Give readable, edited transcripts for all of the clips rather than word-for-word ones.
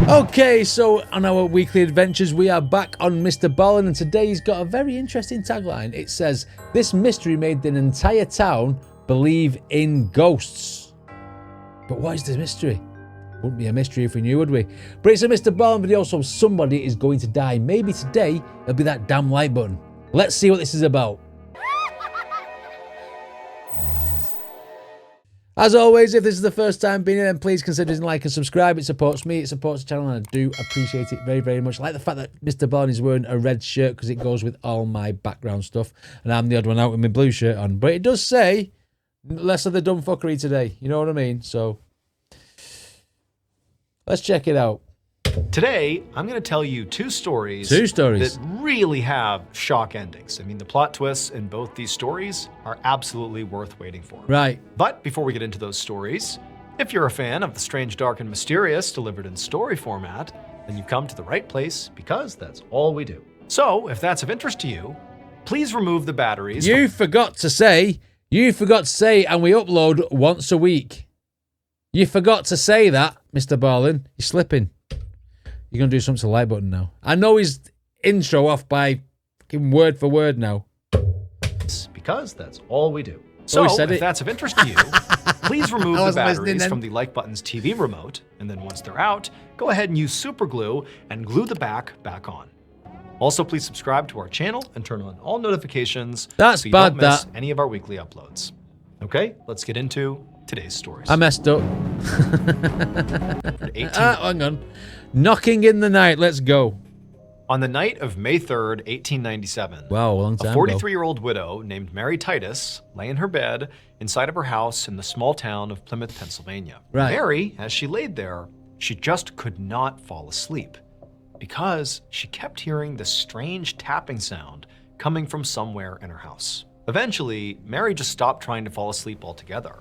Okay, so on our weekly adventures, we are back on Mr. Ballen, and today he's got a very interesting tagline. It says, "This mystery made an entire town believe in ghosts." But what is the mystery? Wouldn't be a mystery if we knew, would we? But it's a Mr. Ballen video, so somebody is going to die. Maybe today it'll be that damn like button. Let's see what this is about. As always, if this is the first time being here, then please consider hitting like and subscribe. It supports me, it supports the channel, and I do appreciate it very, very much. I like the fact that Mr. Ballen is wearing a red shirt because it goes with all my background stuff, and I'm the odd one out with my blue shirt on. But it does say, less of the dumb fuckery today. You know what I mean? So, let's check it out. Today, I'm going to tell you two stories that really have shock endings. I mean, the plot twists in both these stories are absolutely worth waiting for. Right. But before we get into those stories, if you're a fan of the strange, dark, and mysterious delivered in story format, then you've come to the right place because that's all we do. So, if that's of interest to you, please remove the batteries. You forgot to say, and we upload once a week. You forgot to say that, Mr. Ballen. You're slipping. You're going to do something to the like button now. I know his intro off by fucking word for word now. Because that's all we do. So, if that's of interest to you, please remove the batteries from the like button's TV remote, and then once they're out, go ahead and use super glue and glue the back on. Also, please subscribe to our channel and turn on all notifications so you don't miss any of our weekly uploads. Okay, let's get into today's stories. I messed up. Hang on. Knocking in the night. Let's go. On the night of May 3rd, 1897, wow, a long time a 43-year-old widow named Mary Titus lay in her bed inside of her house in the small town of Plymouth, Pennsylvania. Right. Mary, as she laid there, she just could not fall asleep because she kept hearing this strange tapping sound coming from somewhere in her house. Eventually, Mary just stopped trying to fall asleep altogether,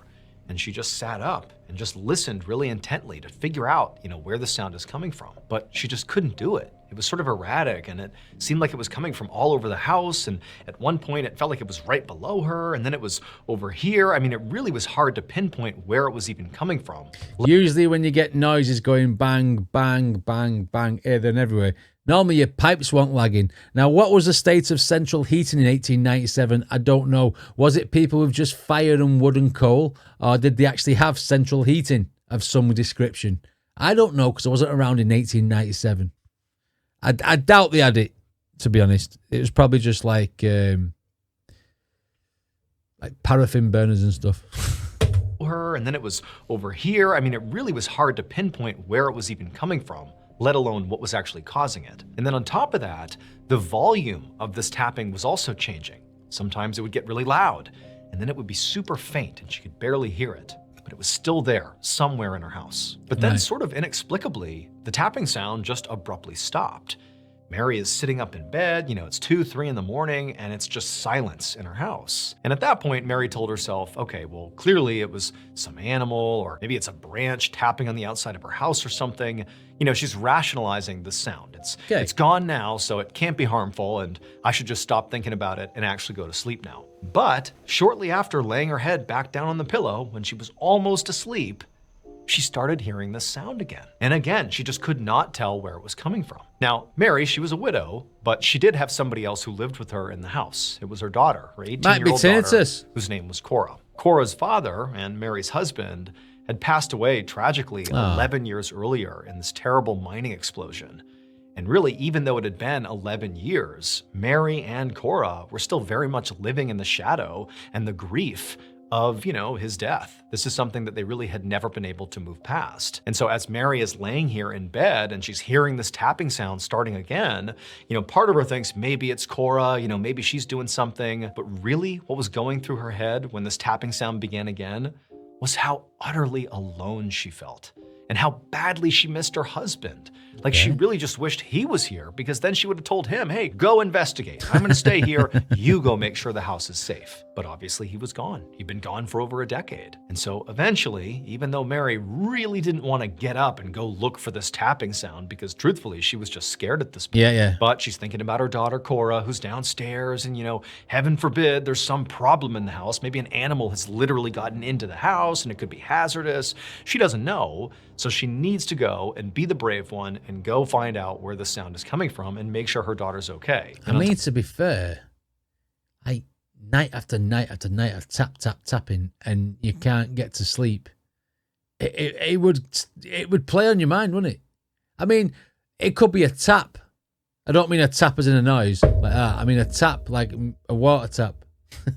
and she just sat up and just listened really intently to figure out, where the sound is coming from. But she just couldn't do it. It was sort of erratic, and it seemed like it was coming from all over the house, and at one point it felt like it was right below her, and then it was over here. I mean, it really was hard to pinpoint where it was even coming from. Usually when you get noises going bang, bang, bang, bang, here, there, and everywhere, normally your pipes weren't lagging. Now, what was the state of central heating in 1897? I don't know. Was it people with just fire and wood and coal, or did they actually have central heating of some description? I don't know, because I wasn't around in 1897. I doubt they had it, to be honest. It was probably just like paraffin burners and stuff. And then it was over here. I mean, it really was hard to pinpoint where it was even coming from, let alone what was actually causing it. And then on top of that, the volume of this tapping was also changing. Sometimes it would get really loud, and then it would be super faint and she could barely hear it. But it was still there, somewhere in her house. But then sort of inexplicably, the tapping sound just abruptly stopped. Mary is sitting up in bed, it's 2, 3 in the morning, and it's just silence in her house. And at that point, Mary told herself, okay, well, clearly it was some animal, or maybe it's a branch tapping on the outside of her house or something. She's rationalizing the sound. It's gone now, so it can't be harmful, and I should just stop thinking about it and actually go to sleep now. But shortly after laying her head back down on the pillow, when she was almost asleep, she started hearing this sound again. And again, she just could not tell where it was coming from. Now, Mary, she was a widow, but she did have somebody else who lived with her in the house. It was her daughter, her 18-year-old daughter, whose name was Cora. Cora's father and Mary's husband had passed away tragically 11 years earlier in this terrible mining explosion. And really, even though it had been 11 years, Mary and Cora were still very much living in the shadow and the grief of, his death. This is something that they really had never been able to move past. And so as Mary is laying here in bed and she's hearing this tapping sound starting again, part of her thinks maybe it's Cora, maybe she's doing something. But really what was going through her head when this tapping sound began again was how utterly alone she felt and how badly she missed her husband. Like she really just wished he was here, because then she would have told him, hey, go investigate. I'm gonna stay here. You go make sure the house is safe. But obviously he was gone. He'd been gone for over a decade. And so eventually, even though Mary really didn't want to get up and go look for this tapping sound, because truthfully, she was just scared at this point. Yeah. But she's thinking about her daughter, Cora, who's downstairs, and heaven forbid there's some problem in the house. Maybe an animal has literally gotten into the house and it could be hazardous. She doesn't know. So she needs to go and be the brave one and go find out where the sound is coming from and make sure her daughter's okay. I mean, to be fair, night after night after night of tapping, and you can't get to sleep. It would play on your mind, wouldn't it? I mean, it could be a tap. I don't mean a tap as in a noise like that. I mean a tap like a water tap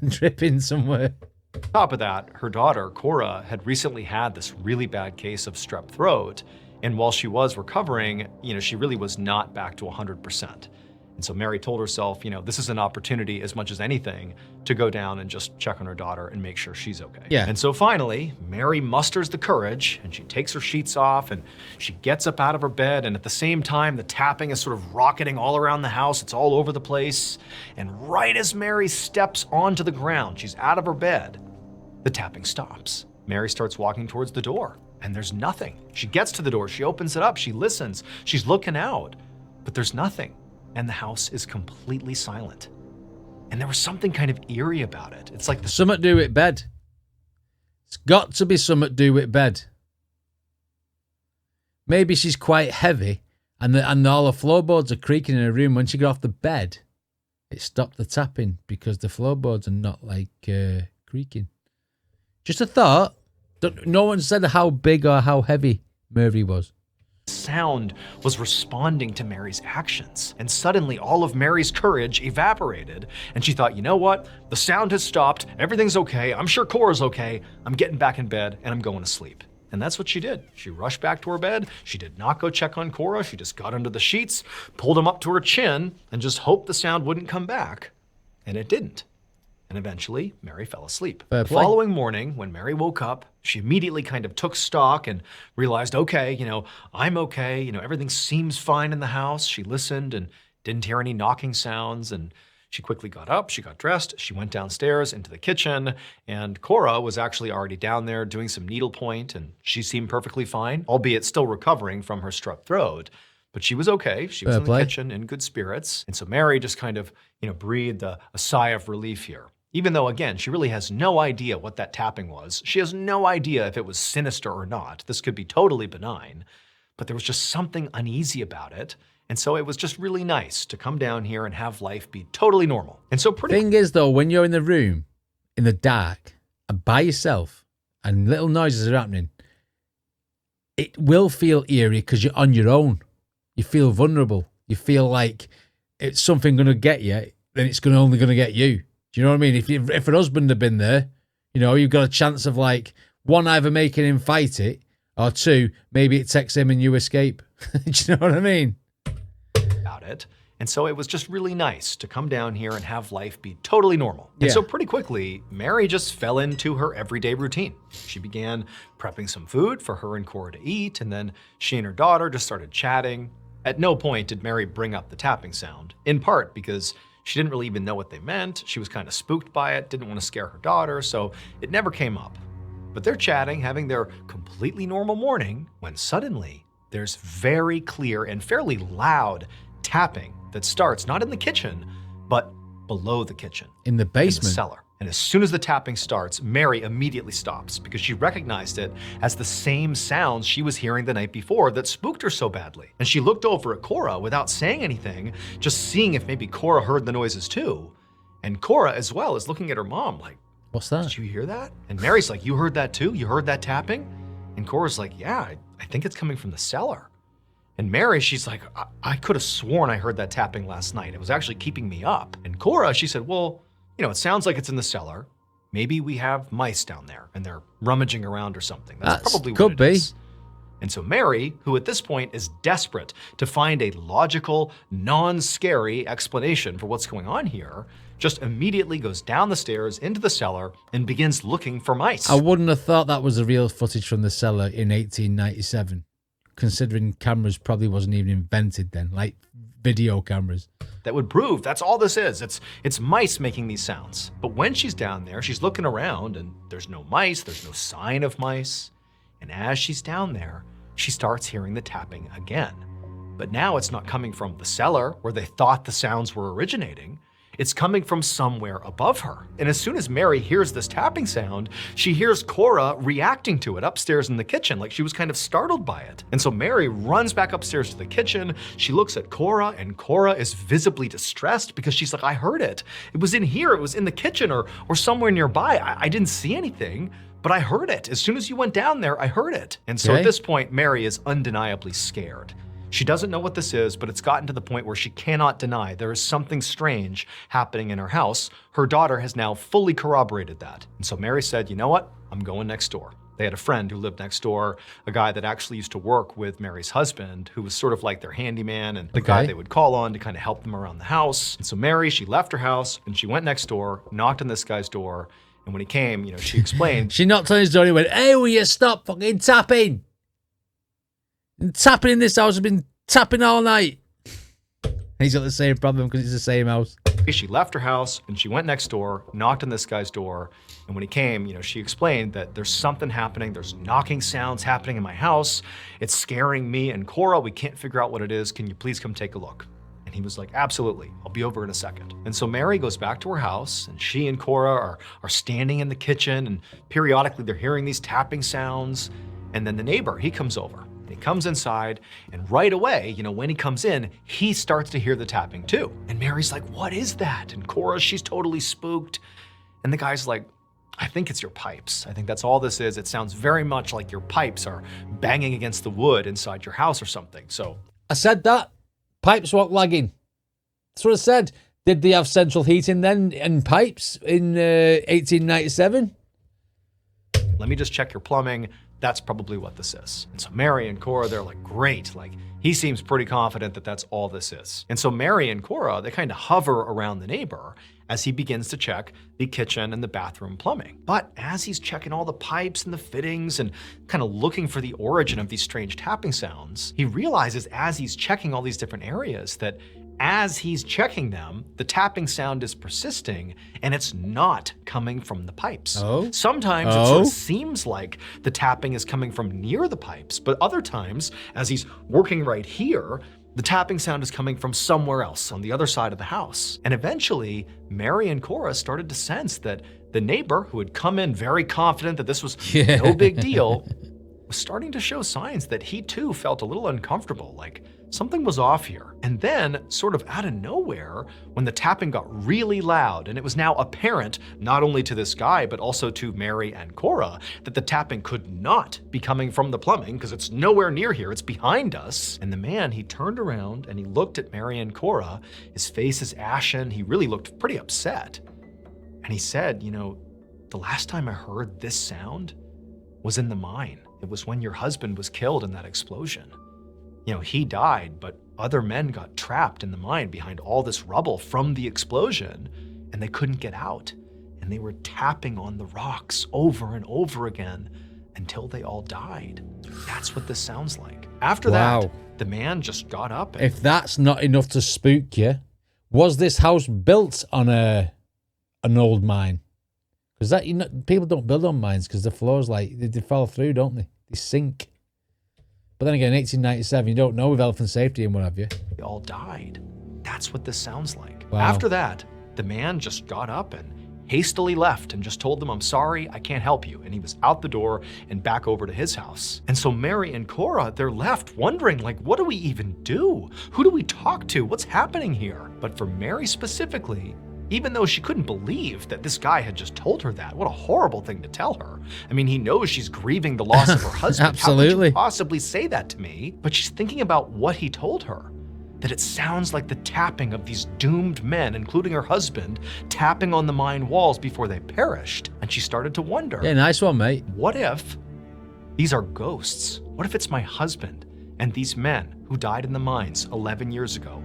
dripping somewhere. On top of that, her daughter, Cora, had recently had this really bad case of strep throat. And while she was recovering, she really was not back to 100%. And so Mary told herself, this is an opportunity as much as anything to go down and just check on her daughter and make sure she's okay. Yeah. And so finally, Mary musters the courage and she takes her sheets off and she gets up out of her bed. And at the same time, the tapping is sort of rocketing all around the house. It's all over the place. And right as Mary steps onto the ground, she's out of her bed, the tapping stops. Mary starts walking towards the door and there's nothing. She gets to the door, she opens it up, she listens, she's looking out, but there's nothing. And the house is completely silent. And there was something kind of eerie about it. It's like something to do with bed. It's got to be something to do with bed. Maybe she's quite heavy and all the floorboards are creaking in her room. When she got off the bed, it stopped the tapping because the floorboards are not creaking. Just a thought. No one said how big or how heavy Murphy was. Sound was responding to Mary's actions. And suddenly all of Mary's courage evaporated. And she thought, you know what? The sound has stopped. Everything's okay. I'm sure Cora's okay. I'm getting back in bed and I'm going to sleep. And that's what she did. She rushed back to her bed. She did not go check on Cora. She just got under the sheets, pulled him up to her chin, and just hoped the sound wouldn't come back. And it didn't. And eventually, Mary fell asleep. The following morning, when Mary woke up, she immediately kind of took stock and realized, okay, I'm okay. Everything seems fine in the house. She listened and didn't hear any knocking sounds. And she quickly got up, she got dressed, she went downstairs into the kitchen, and Cora was actually already down there doing some needlepoint, and she seemed perfectly fine, albeit still recovering from her strep throat. But she was okay. She was in the kitchen in good spirits. And so Mary just kind of, breathed a sigh of relief here. Even though, again, she really has no idea what that tapping was. She has no idea if it was sinister or not. This could be totally benign, but there was just something uneasy about it. And so it was just really nice to come down here and have life be totally normal. And so Thing is, though, when you're in the room, in the dark, and by yourself, and little noises are happening, it will feel eerie because you're on your own. You feel vulnerable. You feel like it's something going to get you, then it's only going to get you. Do you know what I mean? If her husband had been there, you've got a chance of one, either making him fight it, or two, maybe it takes him and you escape. Do you know what I mean? About it. And so it was just really nice to come down here and have life be totally normal. And so pretty quickly, Mary just fell into her everyday routine. She began prepping some food for her and Cora to eat, and then she and her daughter just started chatting. At no point did Mary bring up the tapping sound, in part because she didn't really even know what they meant. She was kind of spooked by it, didn't want to scare her daughter, so it never came up. But they're chatting, having their completely normal morning, when suddenly there's very clear and fairly loud tapping that starts not in the kitchen, but below the kitchen. In the basement. In the cellar. And as soon as the tapping starts, Mary immediately stops because she recognized it as the same sounds she was hearing the night before that spooked her so badly. And she looked over at Cora without saying anything, just seeing if maybe Cora heard the noises too. And Cora as well is looking at her mom like, what's that? Did you hear that? And Mary's like, you heard that too? You heard that tapping? And Cora's like, yeah, I think it's coming from the cellar. And Mary, she's like, I could have sworn I heard that tapping last night. It was actually keeping me up. And Cora, she said, well, it sounds like it's in the cellar. Maybe we have mice down there and they're rummaging around or something. That's probably what it is. And so Mary, who at this point is desperate to find a logical, non-scary explanation for what's going on here, just immediately goes down the stairs into the cellar and begins looking for mice. I wouldn't have thought that was the real footage from the cellar in 1897. considering cameras probably wasn't even invented then, like video cameras. That would prove that's all this is. It's mice making these sounds. But when she's down there, she's looking around and there's no mice, there's no sign of mice. And as she's down there, she starts hearing the tapping again. But now it's not coming from the cellar where they thought the sounds were originating. It's coming from somewhere above her. And as soon as Mary hears this tapping sound, she hears Cora reacting to it upstairs in the kitchen, like she was kind of startled by it. And so Mary runs back upstairs to the kitchen. She looks at Cora, and Cora is visibly distressed because she's like, I heard it. It was in here, it was in the kitchen or somewhere nearby. I didn't see anything, but I heard it. As soon as you went down there, I heard it. And so at this point, Mary is undeniably scared. She doesn't know what this is, but it's gotten to the point where she cannot deny there is something strange happening in her house. Her daughter has now fully corroborated that. And so Mary said, you know what? I'm going next door. They had a friend who lived next door, a guy that actually used to work with Mary's husband, who was sort of like their handyman and the guy they would call on to kind of help them around the house. And so Mary, she left her house and she went next door, knocked on this guy's door. And when he came, you know, she explained. She knocked on his door and he went, hey, will you stop fucking tapping? Tapping in this house has been tapping all night. He's got the same problem because it's the same house. She left her house and she went next door, knocked on this guy's door. And when he came, you know, she explained that there's something happening. There's knocking sounds happening in my house. It's scaring me and Cora. We can't figure out what it is. Can you please come take a look? And he was like, absolutely, I'll be over in a second. And so Mary goes back to her house and she and Cora are standing in the kitchen and periodically they're hearing these tapping sounds. And then the neighbor, he comes over. He comes inside and right away, you know, when he comes in, he starts to hear the tapping too. And Mary's like, what is that? And Cora, she's totally spooked. And the guy's like, I think it's your pipes. I think that's all this is. It sounds very much like your pipes are banging against the wood inside your house or something. So I said that. Pipes weren't lagging. That's what I said. Did they have central heating then and pipes in 1897? Let me just check your plumbing. That's probably what this is. And so Mary and Cora, they're like, great. Like, he seems pretty confident that that's all this is. And so Mary and Cora, they kind of hover around the neighbor as he begins to check the kitchen and the bathroom plumbing. But as he's checking all the pipes and the fittings and kind of looking for the origin of these strange tapping sounds, he realizes as he's checking all these different areas that as he's checking them, the tapping sound is persisting and it's not coming from the pipes. Sometimes it sort of seems like the tapping is coming from near the pipes, but other times, as he's working right here, the tapping sound is coming from somewhere else on the other side of the house. And eventually, Mary and Cora started to sense that the neighbor, who had come in very confident that this was no big deal, was starting to show signs that he too felt a little uncomfortable, like something was off here. And then, sort of out of nowhere, when the tapping got really loud, and it was now apparent, not only to this guy, but also to Mary and Cora, that the tapping could not be coming from the plumbing, because it's nowhere near here, it's behind us. And the man, he turned around and he looked at Mary and Cora. His face is ashen, he really looked pretty upset. And he said, you know, the last time I heard this sound was in the mine. It was when your husband was killed in that explosion. You know, he died, but other men got trapped in the mine behind all this rubble from the explosion, and they couldn't get out. And they were tapping on the rocks over and over again until they all died. That's what this sounds like. After that, the man just got up. And if that's not enough to spook you, was this house built on an old mine? Because that, you know, people don't build on mines because the floors, like, they fall through, don't they? They sink. But then again, 1897, you don't know with health and safety and what have you. They all died. That's what this sounds like. After that, the man just got up and hastily left and just told them, I'm sorry, I can't help you. And he was out the door and back over to his house. And so Mary and Cora, they're left wondering, like, what do we even do? Who do we talk to? What's happening here? But for Mary specifically, even though she couldn't believe that this guy had just told her that, what a horrible thing to tell her. I mean, he knows she's grieving the loss of her husband. Absolutely. How could you possibly say that to me? But she's thinking about what he told her, that it sounds like the tapping of these doomed men, including her husband, tapping on the mine walls before they perished. And she started to wonder. Yeah, nice one, mate. What if these are ghosts? What if it's my husband and these men who died in the mines 11 years ago,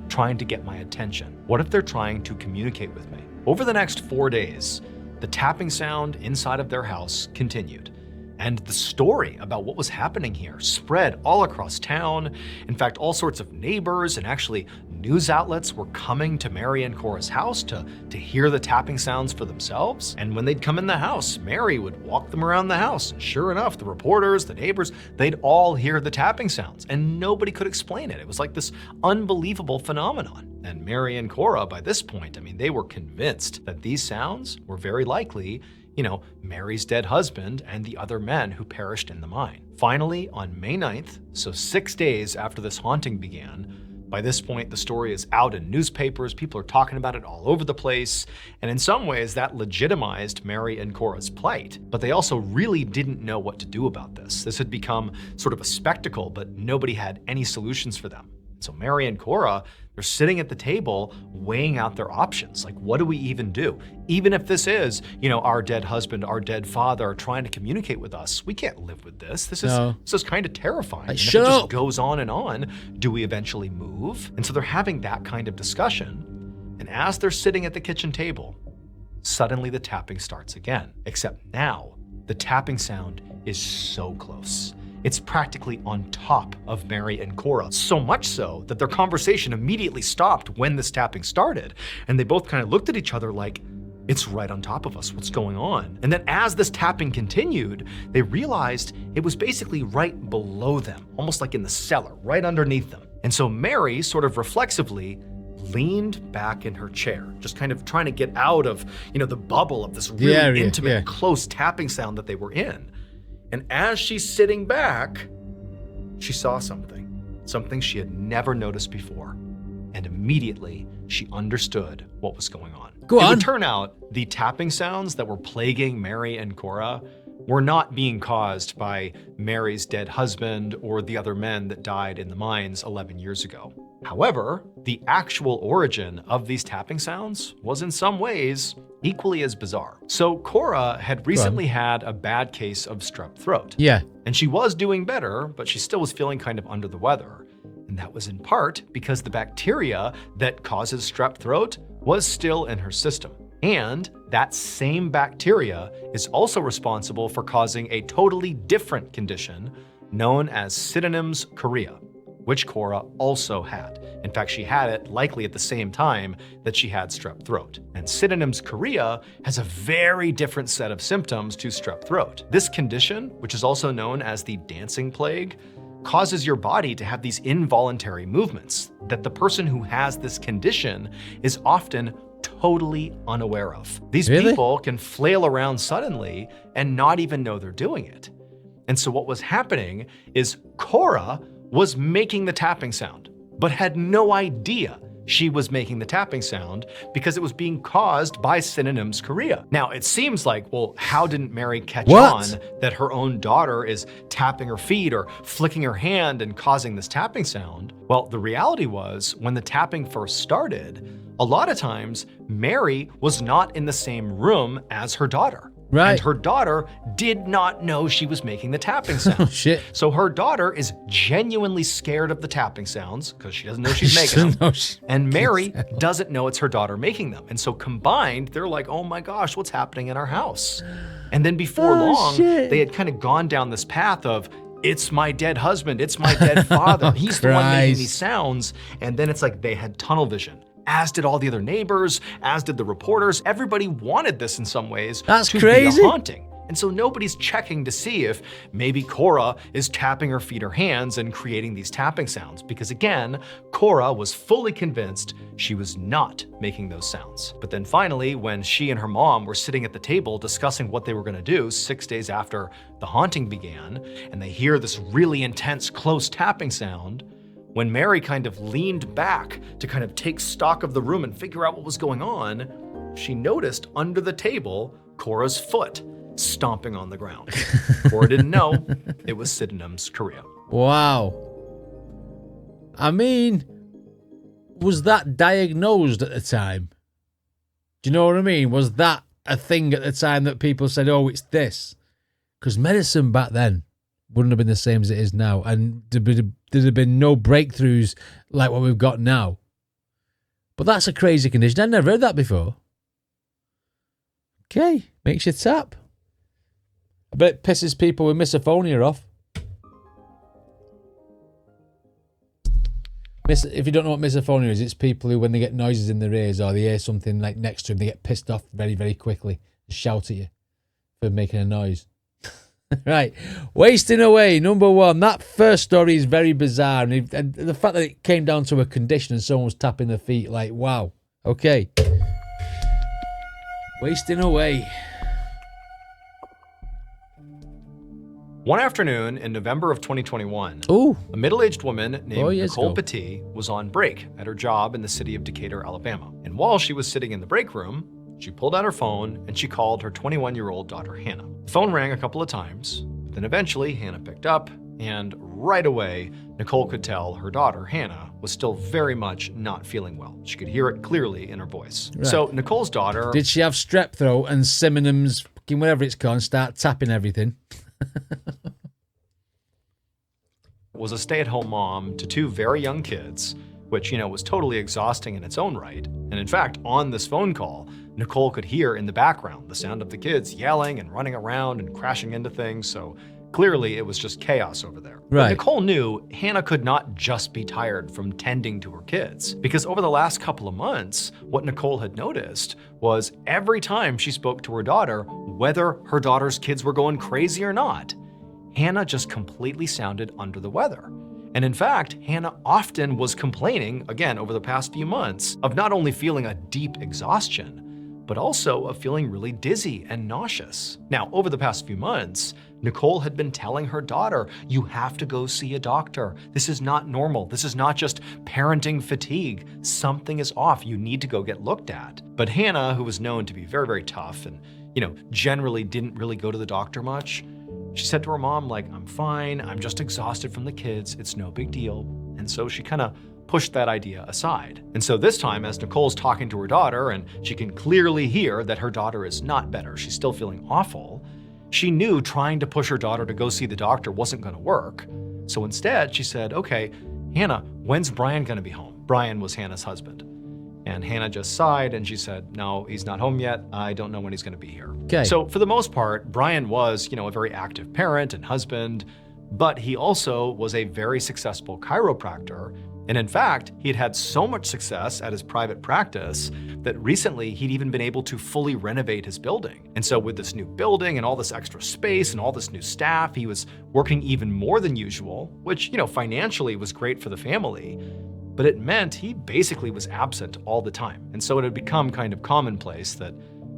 trying to get my attention? What if they're trying to communicate with me? Over the next 4 days, the tapping sound inside of their house continued. And the story about what was happening here spread all across town. In fact, all sorts of neighbors and actually news outlets were coming to Mary and Cora's house to hear the tapping sounds for themselves. And when they'd come in the house, Mary would walk them around the house. And sure enough, the reporters, the neighbors, they'd all hear the tapping sounds, and nobody could explain it. It was like this unbelievable phenomenon. And Mary and Cora, by this point, I mean, they were convinced that these sounds were very likely, you know, Mary's dead husband and the other men who perished in the mine. Finally, on May 9th, so 6 days after this haunting began, by this point, the story is out in newspapers, people are talking about it all over the place, and in some ways that legitimized Mary and Cora's plight. But they also really didn't know what to do about this. This had become sort of a spectacle, but nobody had any solutions for them. So Mary and Cora, they're sitting at the table weighing out their options. Like, what do we even do? Even if this is, you know, our dead husband, our dead father trying to communicate with us, we can't live with this. This is kind of terrifying. And if it just goes on and on, do we eventually move? And so they're having that kind of discussion. And as they're sitting at the kitchen table, suddenly the tapping starts again. Except now, the tapping sound is so close. It's practically on top of Mary and Cora, so much so that their conversation immediately stopped when this tapping started, and they both kind of looked at each other like, it's right on top of us, what's going on? And then as this tapping continued, they realized it was basically right below them, almost like in the cellar, right underneath them. And so Mary sort of reflexively leaned back in her chair, just kind of trying to get out of, you know, the bubble of this really intimate, close tapping sound that they were in. And as she's sitting back, she saw something she had never noticed before. And immediately, she understood what was going on. It would turn out the tapping sounds that were plaguing Mary and Cora were not being caused by Mary's dead husband or the other men that died in the mines 11 years ago. However, the actual origin of these tapping sounds was in some ways equally as bizarre. So Cora had recently had a bad case of strep throat. Yeah. And she was doing better, but she still was feeling kind of under the weather. And that was in part because the bacteria that causes strep throat was still in her system. And that same bacteria is also responsible for causing a totally different condition known as Sydenham's chorea, which Cora also had. In fact, she had it likely at the same time that she had strep throat. And Sydenham's chorea has a very different set of symptoms to strep throat. This condition, which is also known as the dancing plague, causes your body to have these involuntary movements that the person who has this condition is often totally unaware of. These people can flail around suddenly and not even know they're doing it. And so what was happening is Cora was making the tapping sound, but had no idea she was making the tapping sound because it was being caused by Sydenham's chorea. Now, it seems like, well, how didn't Mary catch on that her own daughter is tapping her feet or flicking her hand and causing this tapping sound? Well, the reality was, when the tapping first started, a lot of times Mary was not in the same room as her daughter. Right. And her daughter did not know she was making the tapping sound. Oh, shit. So her daughter is genuinely scared of the tapping sounds because she doesn't know she's making them. And Mary doesn't know it's her daughter making them. And so combined, they're like, oh my gosh, what's happening in our house? And then before long, they had kind of gone down this path of, it's my dead husband, it's my dead father. He's the one making these sounds. And then it's like they had tunnel vision, as did all the other neighbors, as did the reporters. Everybody wanted this in some ways to be a haunting. And so nobody's checking to see if maybe Cora is tapping her feet or hands and creating these tapping sounds. Because again, Cora was fully convinced she was not making those sounds. But then finally, when she and her mom were sitting at the table discussing what they were gonna do 6 days after the haunting began, and they hear this really intense, close tapping sound, when Mary kind of leaned back to kind of take stock of the room and figure out what was going on, she noticed under the table Cora's foot stomping on the ground. Cora didn't know it was Sydenham's chorea. Wow. I mean, was that diagnosed at the time? Do you know what I mean? Was that a thing at the time that people said, oh, it's this? Because medicine back then wouldn't have been the same as it is now. And there'd have been no breakthroughs like what we've got now. But that's a crazy condition. I'd never heard that before. Okay, makes you tap. I bet it pisses people with misophonia off. If you don't know what misophonia is, it's people who, when they get noises in their ears or they hear something like next to them, they get pissed off very, very quickly and shout at you for making a noise. Right. Wasting away, number one. That first story is very bizarre. And the fact that it came down to a condition and someone was tapping their feet, like, wow. Okay. Wasting away. One afternoon in November of 2021, Ooh. a middle-aged woman named Nicole ago. Petit was on break at her job in the city of Decatur, Alabama. And while she was sitting in the break room, she pulled out her phone and she called her 21-year-old daughter, Hannah. The phone rang a couple of times, then eventually Hannah picked up, and right away, Nicole could tell her daughter, Hannah, was still very much not feeling well. She could hear it clearly in her voice. Right. So Nicole's daughter... Did she have strep throat and Simonum's, whatever it's called, and start tapping everything? was a stay-at-home mom to two very young kids, which, was totally exhausting in its own right. And in fact, on this phone call, Nicole could hear in the background the sound of the kids yelling and running around and crashing into things, so clearly it was just chaos over there. Right. But Nicole knew Hannah could not just be tired from tending to her kids, because over the last couple of months, what Nicole had noticed was every time she spoke to her daughter, whether her daughter's kids were going crazy or not, Hannah just completely sounded under the weather. And in fact, Hannah often was complaining, again, over the past few months, of not only feeling a deep exhaustion, but also of feeling really dizzy and nauseous. Now, over the past few months, Nicole had been telling her daughter, you have to go see a doctor. This is not normal. This is not just parenting fatigue. Something is off. You need to go get looked at. But Hannah, who was known to be very, very tough and, generally didn't really go to the doctor much, she said to her mom, like, I'm fine. I'm just exhausted from the kids. It's no big deal. And so she kind of pushed that idea aside. And so this time, as Nicole's talking to her daughter and she can clearly hear that her daughter is not better, she's still feeling awful, she knew trying to push her daughter to go see the doctor wasn't going to work. So instead, she said, okay, Hannah, when's Brian going to be home? Brian was Hannah's husband. And Hannah just sighed and she said, no, he's not home yet. I don't know when he's going to be here. Okay. So for the most part, Brian was, a very active parent and husband, but he also was a very successful chiropractor. And in fact, he'd had so much success at his private practice that recently he'd even been able to fully renovate his building. And so with this new building and all this extra space and all this new staff, he was working even more than usual, which, financially was great for the family. But it meant he basically was absent all the time. And so it had become kind of commonplace that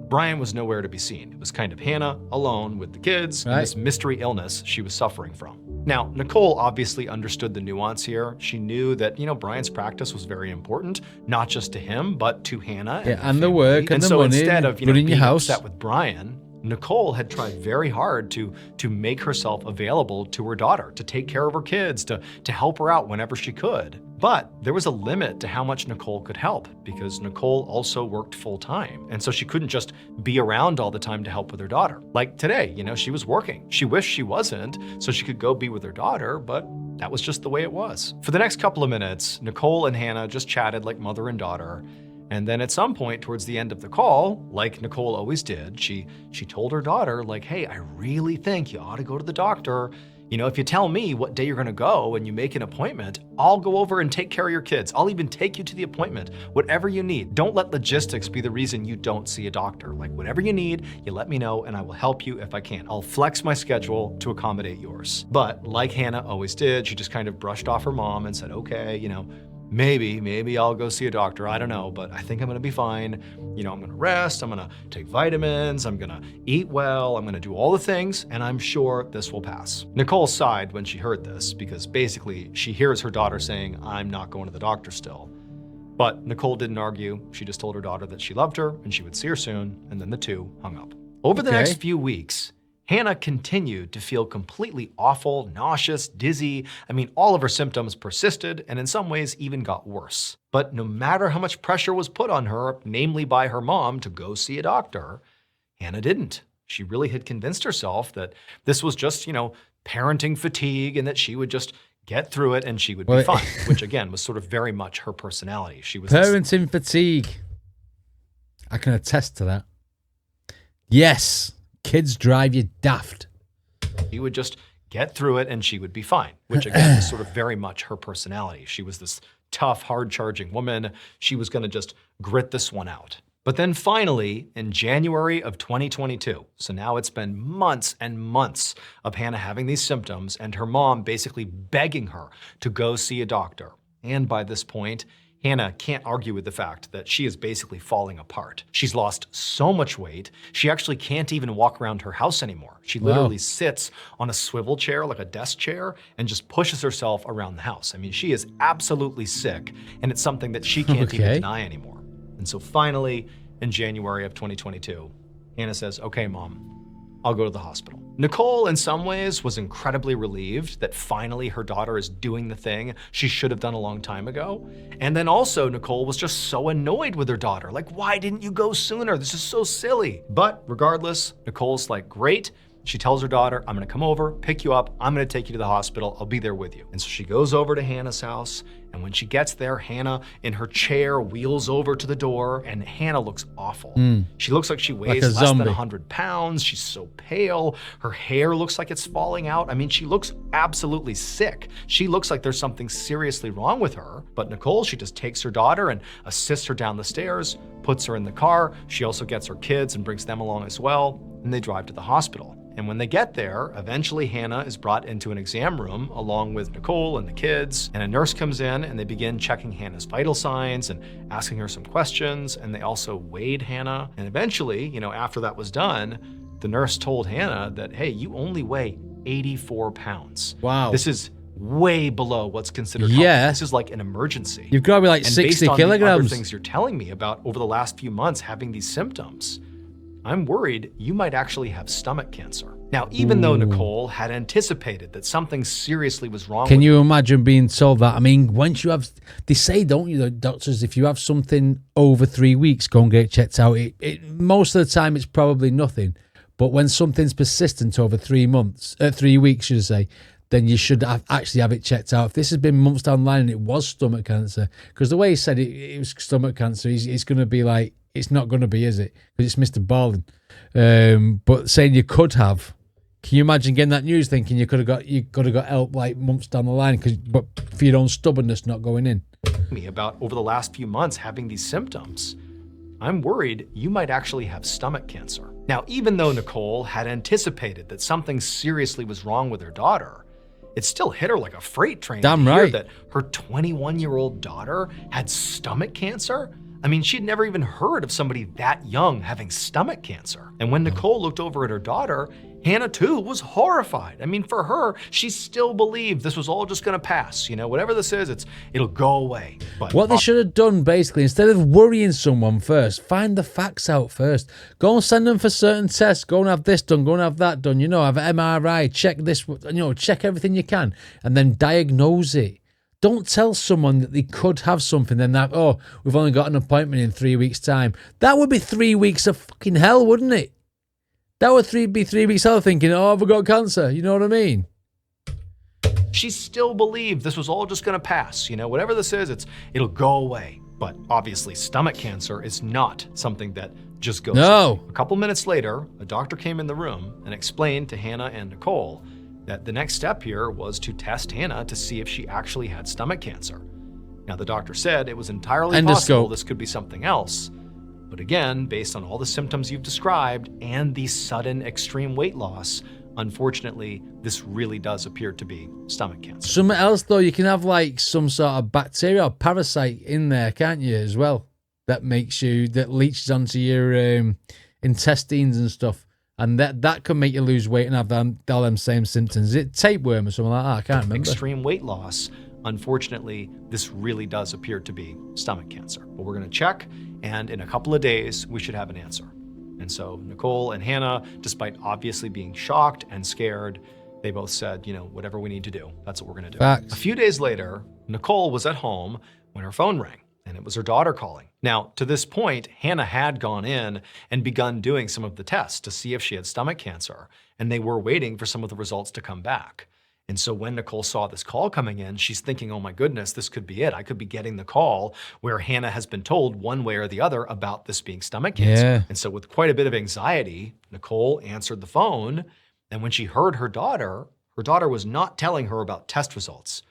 Brian was nowhere to be seen. It was kind of Hannah alone with the kids and this mystery illness she was suffering from. Now, Nicole obviously understood the nuance here. She knew that, Brian's practice was very important, not just to him, but to Hannah and the work and the so money, instead of, running being your house. upset with Brian, Nicole had tried very hard to make herself available to her daughter, to take care of her kids, to help her out whenever she could. But there was a limit to how much Nicole could help because Nicole also worked full time. And so she couldn't just be around all the time to help with her daughter. Like today, she was working. She wished she wasn't so she could go be with her daughter, but that was just the way it was. For the next couple of minutes, Nicole and Hannah just chatted like mother and daughter. And then at some point towards the end of the call, like Nicole always did, she told her daughter, like, hey, I really think you ought to go to the doctor. If you tell me what day you're gonna go and you make an appointment, I'll go over and take care of your kids. I'll even take you to the appointment, whatever you need. Don't let logistics be the reason you don't see a doctor. Like whatever you need, you let me know and I will help you if I can. I'll flex my schedule to accommodate yours. But like Hannah always did, she just kind of brushed off her mom and said, okay, maybe I'll go see a doctor. I don't know, but I think I'm gonna be fine. I'm gonna rest, I'm gonna take vitamins, I'm gonna eat well, I'm gonna do all the things, and I'm sure this will pass. Nicole sighed when she heard this because basically she hears her daughter saying, I'm not going to the doctor still. But Nicole didn't argue. She just told her daughter that she loved her and she would see her soon, and then the two hung up. Over the next few weeks, Hannah continued to feel completely awful, nauseous, dizzy. All of her symptoms persisted and in some ways even got worse. But no matter how much pressure was put on her, namely by her mom, to go see a doctor, Hannah didn't. She really had convinced herself that this was just, parenting fatigue and that she would just get through it and she would be fine, which again was sort of very much her personality. She was parenting fatigue. I can attest to that. Yes. Kids drive you daft. She would just get through it and she would be fine, which again is sort of very much her personality. She was this tough, hard-charging woman. She was gonna just grit this one out. But then finally, in January of 2022, so now it's been months and months of Hannah having these symptoms and her mom basically begging her to go see a doctor. And by this point, Hannah can't argue with the fact that she is basically falling apart. She's lost so much weight, she actually can't even walk around her house anymore. She literally sits on a swivel chair, like a desk chair, and just pushes herself around the house. I mean, she is absolutely sick, and it's something that she can't even deny anymore. And so finally, in January of 2022, Hannah says, okay, Mom, I'll go to the hospital. Nicole, in some ways, was incredibly relieved that finally her daughter is doing the thing she should have done a long time ago. And then also, Nicole was just so annoyed with her daughter. Like, why didn't you go sooner? This is so silly. But regardless, Nicole's like, great. She tells her daughter, I'm gonna come over, pick you up, I'm gonna take you to the hospital, I'll be there with you. And so she goes over to Hannah's house, and when she gets there, Hannah in her chair wheels over to the door, and Hannah looks awful. She looks like she weighs less than 100 pounds, she's so pale, her hair looks like it's falling out. I mean, she looks absolutely sick. She looks like there's something seriously wrong with her. But Nicole, she just takes her daughter and assists her down the stairs, puts her in the car. She also gets her kids and brings them along as well, and they drive to the hospital. And when they get there, eventually Hannah is brought into an exam room along with Nicole and the kids, and a nurse comes in and they begin checking Hannah's vital signs and asking her some questions, and they also weighed Hannah. And eventually, you know, after that was done, the nurse told Hannah that, hey, you only weigh 84 pounds. Wow. This is way below what's considered healthy. This is like an emergency. You've got to be like and 60 based on kilograms. The other things you're telling me about over the last few months having these symptoms, I'm worried you might actually have stomach cancer. Now, even though Nicole had anticipated that something seriously was wrong Can you imagine being told that? I mean, once you have, they say, don't you, the doctors, if you have something over 3 weeks, go and get it checked out. Most of the time, it's probably nothing. But when something's persistent over 3 months, 3 weeks, should I say, then you should actually have it checked out. If this has been months down the line and it was stomach cancer, because the way he said it was stomach cancer, it's going to be like, it's not going to be, is it? Because it's Mr. Ballen. But saying you could have, can you imagine getting that news thinking you could have got help like months down the line, but for your own stubbornness not going in? Me about over the last few months having these symptoms, I'm worried you might actually have stomach cancer. Now, even though Nicole had anticipated that something seriously was wrong with her daughter, it still hit her like a freight train Damn to hear right. that her 21-year-old daughter had stomach cancer. I mean, she'd never even heard of somebody that young having stomach cancer. And when Nicole looked over at her daughter, Hannah too was horrified. I mean, for her, she still believed this was all just gonna pass. You know, whatever this is, it'll go away. But what they should have done, basically, instead of worrying someone first, find the facts out first. Go and send them for certain tests. Go and have this done. Go and have that done. You know, have an MRI. Check this. You know, check everything you can, and then diagnose it. Don't tell someone that they could have something, then that, oh, we've only got an appointment in 3 weeks' time. That would be 3 weeks of fucking hell, wouldn't it? That would be 3 weeks hell thinking, oh, I've got cancer. You know what I mean? She still believed this was all just gonna pass. You know, whatever this is, it'll go away. But obviously, stomach cancer is not something that just goes away. A couple minutes later, a doctor came in the room and explained to Hannah and Nicole that the next step here was to test Hannah to see if she actually had stomach cancer. Now, the doctor said it was entirely possible this could be something else. But again, based on all the symptoms you've described and the sudden extreme weight loss, unfortunately, this really does appear to be stomach cancer. Something else, though, you can have like some sort of bacteria or parasite in there, can't you, as well? That leaches onto your intestines and stuff. And that can make you lose weight and have all them same symptoms. Is it tapeworm or something like that? I can't remember. Extreme weight loss. Unfortunately, this really does appear to be stomach cancer. But we're going to check, and in a couple of days, we should have an answer. And so Nicole and Hannah, despite obviously being shocked and scared, they both said, you know, whatever we need to do, that's what we're going to do. Facts. A few days later, Nicole was at home when her phone rang. And it was her daughter calling. Now, to this point, Hannah had gone in and begun doing some of the tests to see if she had stomach cancer, and they were waiting for some of the results to come back. And so when Nicole saw this call coming in, she's thinking, oh my goodness, this could be it. I could be getting the call where Hannah has been told one way or the other about this being stomach cancer. And so with quite a bit of anxiety, Nicole answered the phone, And when she heard her daughter was not telling her about test results.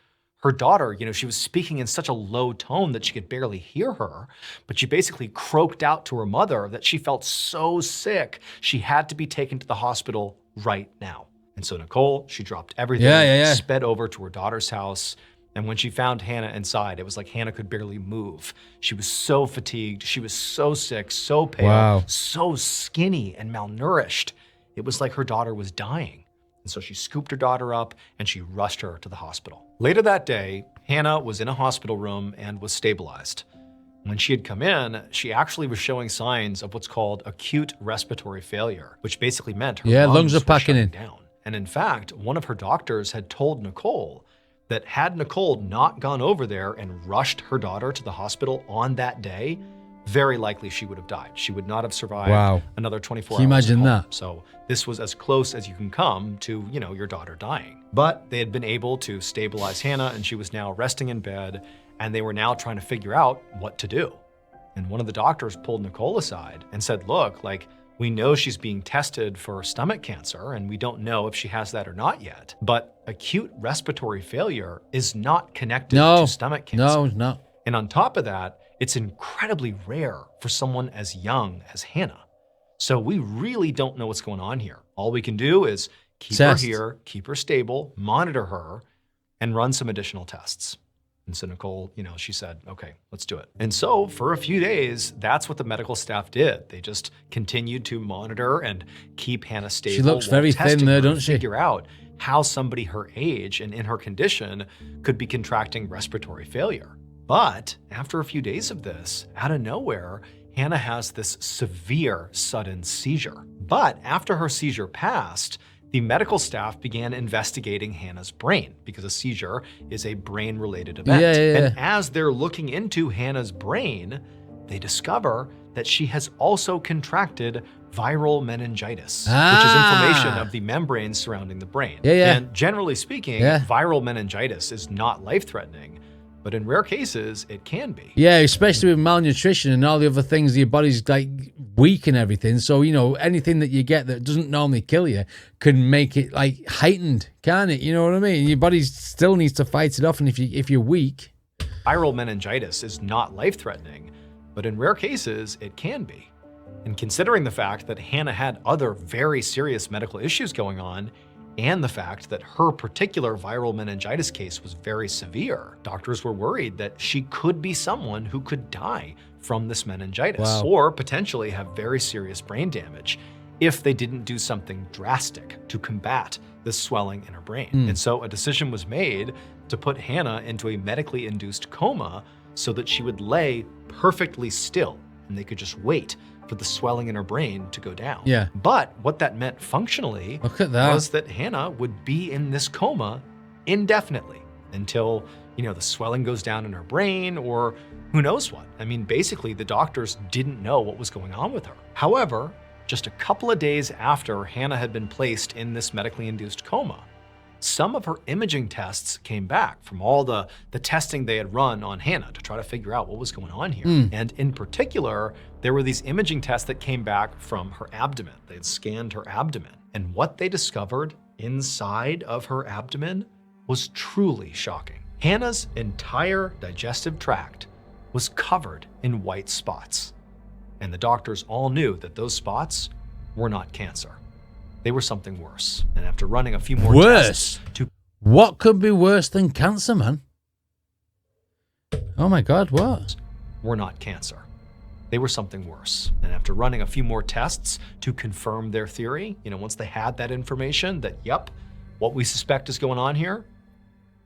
Her daughter, she was speaking in such a low tone that she could barely hear her, but she basically croaked out to her mother that she felt so sick, she had to be taken to the hospital right now. And so Nicole, she dropped everything, sped over to her daughter's house. And when she found Hannah inside, it was like Hannah could barely move. She was so fatigued. She was so sick, so pale, so skinny and malnourished. It was like her daughter was dying. And so she scooped her daughter up and she rushed her to the hospital. Later that day, Hannah was in a hospital room and was stabilized. When she had come in, she actually was showing signs of what's called acute respiratory failure, which basically meant her lungs are packing in. down. And in fact, one of her doctors had told Nicole that had Nicole not gone over there and rushed her daughter to the hospital on that day, very likely she would have died. She would not have survived another 24 hours. Can you imagine that? So this was as close as you can come to, your daughter dying. But they had been able to stabilize Hannah and she was now resting in bed and they were now trying to figure out what to do. And one of the doctors pulled Nicole aside and said, look, we know she's being tested for stomach cancer and we don't know if she has that or not yet. But acute respiratory failure is not connected to stomach cancer. No, it's not. And on top of that, it's incredibly rare for someone as young as Hannah. So we really don't know what's going on here. All we can do is keep her here, keep her stable, monitor her, and run some additional tests. And so Nicole, she said, okay, let's do it. And so for a few days, that's what the medical staff did. They just continued to monitor and keep Hannah stable. She looks very thin there, doesn't she? Figure out how somebody her age and in her condition could be contracting respiratory failure. But after a few days of this, out of nowhere, Hannah has this severe sudden seizure. But after her seizure passed, the medical staff began investigating Hannah's brain because a seizure is a brain-related event. And as they're looking into Hannah's brain, they discover that she has also contracted viral meningitis, which is inflammation of the membranes surrounding the brain. And generally speaking, viral meningitis is not life-threatening, but in rare cases, it can be. Yeah, especially with malnutrition and all the other things, your body's weak and everything. So, anything that you get that doesn't normally kill you can make it heightened, can't it? You know what I mean? Your body still needs to fight it off. And if you're weak. Viral meningitis is not life-threatening, but in rare cases, it can be. And considering the fact that Hannah had other very serious medical issues going on, and the fact that her particular viral meningitis case was very severe, doctors were worried that she could be someone who could die from this meningitis or potentially have very serious brain damage if they didn't do something drastic to combat the swelling in her brain. And so a decision was made to put Hannah into a medically induced coma so that she would lay perfectly still and they could just wait for the swelling in her brain to go down. But what that meant functionally was that Hannah would be in this coma indefinitely until, the swelling goes down in her brain or who knows what. I mean, basically the doctors didn't know what was going on with her. However, just a couple of days after Hannah had been placed in this medically induced coma, some of her imaging tests came back from all the testing they had run on Hannah to try to figure out what was going on here. And in particular, there were these imaging tests that came back from her abdomen. They had scanned her abdomen. And what they discovered inside of her abdomen was truly shocking. Hannah's entire digestive tract was covered in white spots. And the doctors all knew that those spots were not cancer. They were something worse. And after running a few more tests what could be worse than cancer, man? Oh my God, what? Were not cancer. They were something worse. And after running a few more tests to confirm their theory, once they had that information that, yep, what we suspect is going on here,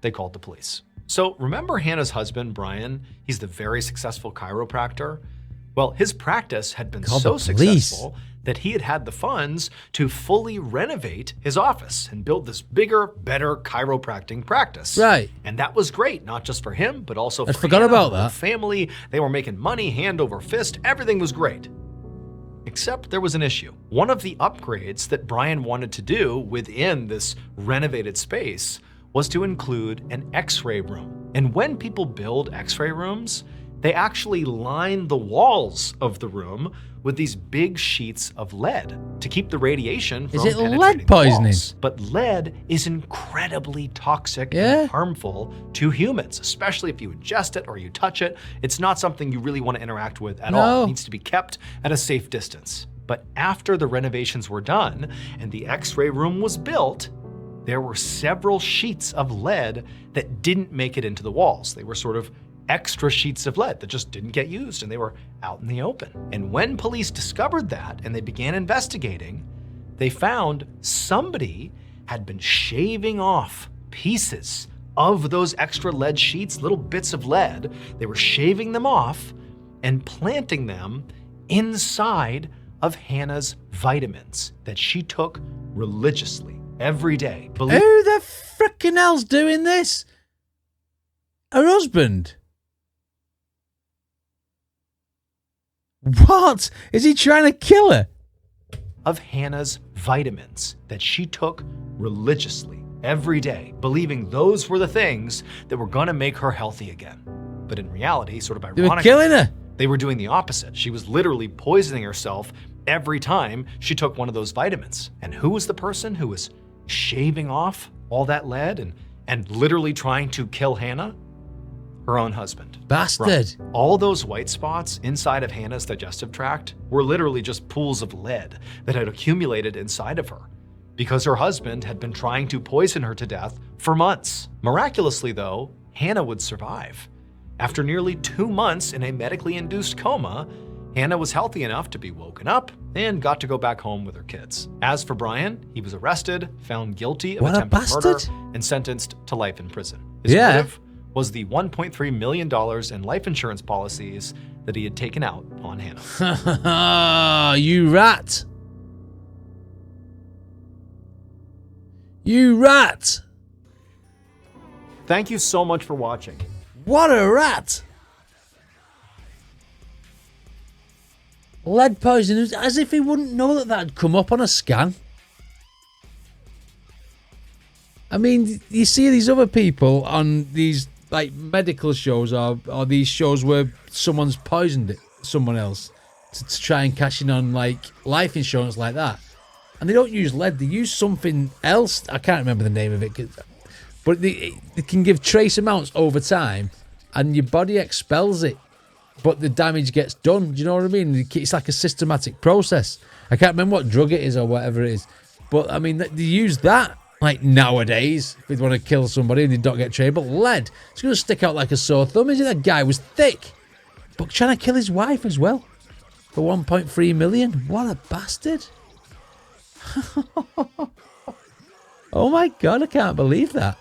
they called the police. So remember Hannah's husband, Brian? He's the very successful chiropractor. Well, his practice had been so successful that he had had the funds to fully renovate his office and build this bigger, better chiropractic practice. Right. And that was great, not just for him, but also for forgot Hannah, about her that. family. They were making money hand over fist. Everything was great. Except there was an issue. One of the upgrades that Brian wanted to do within this renovated space was to include an X-ray room. And when people build X-ray rooms, they actually lined the walls of the room with these big sheets of lead to keep the radiation from penetrating lead poisoning? the walls. But lead is incredibly toxic and harmful to humans, especially if you ingest it or you touch it. It's not something you really want to interact with at all. It needs to be kept at a safe distance. But after the renovations were done and the X-ray room was built, there were several sheets of lead that didn't make it into the walls. They were sort of extra sheets of lead that just didn't get used, and they were out in the open. And when police discovered that and they began investigating, they found somebody had been shaving off pieces of those extra lead sheets, little bits of lead. They were shaving them off and planting them inside of Hannah's vitamins that she took religiously every day. Who the frickin' hell's doing this? Her husband? What? Is he trying to kill her? Of Hannah's vitamins that she took religiously every day, believing those were the things that were gonna make her healthy again. But in reality, sort of ironically, they were killing her. They were doing the opposite. She was literally poisoning herself every time she took one of those vitamins. And who was the person who was shaving off all that lead and literally trying to kill Hannah? Her own husband. Bastard. Right. All those white spots inside of Hannah's digestive tract were literally just pools of lead that had accumulated inside of her because her husband had been trying to poison her to death for months. Miraculously though, Hannah would survive. After nearly 2 months in a medically induced coma, Hannah was healthy enough to be woken up and got to go back home with her kids. As for Brian, he was arrested, found guilty of attempted murder, and sentenced to life in prison. His motive was the $1.3 million in life insurance policies that he had taken out on Hannah. You rat. You rat. Thank you so much for watching. What a rat. Lead poisoning, as if he wouldn't know that that'd come up on a scan. I mean, you see these other people on these like medical shows or these shows where someone's poisoned someone else to try and cash in on like life insurance like that. And they don't use lead, they use something else. I can't remember the name of it. But they can give trace amounts over time and your body expels it. But the damage gets done. Do you know what I mean? It's like a systematic process. I can't remember what drug it is or whatever it is. But I mean, they use that like nowadays if they want to kill somebody and they don't get trained. But lead, it's going to stick out like a sore thumb, isn't it? That guy was thick. But trying to kill his wife as well for 1.3 million. What a bastard. Oh my God, I can't believe that.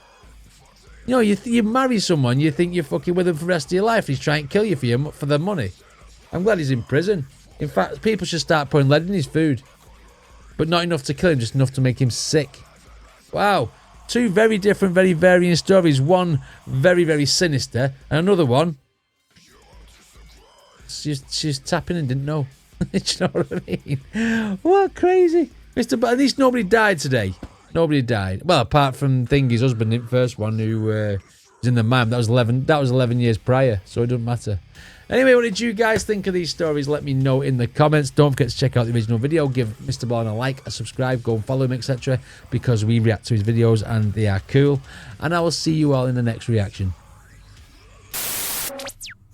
You know, you marry someone, you think you're fucking with them for the rest of your life. He's trying to kill you for their money. I'm glad he's in prison. In fact, people should start putting lead in his food. But not enough to kill him, just enough to make him sick. Wow. 2 very different, very varying stories. One very, very sinister. And another one, she's tapping and didn't know. Do you know what I mean? What crazy. But at least nobody died today. Nobody died. Well, apart from Thingy's husband, the first one who was in the mine. That was 11 years prior, so it doesn't matter. Anyway, what did you guys think of these stories? Let me know in the comments. Don't forget to check out the original video. Give Mr. Ballen a like, a subscribe, go and follow him, etc. because we react to his videos and they are cool. And I will see you all in the next reaction.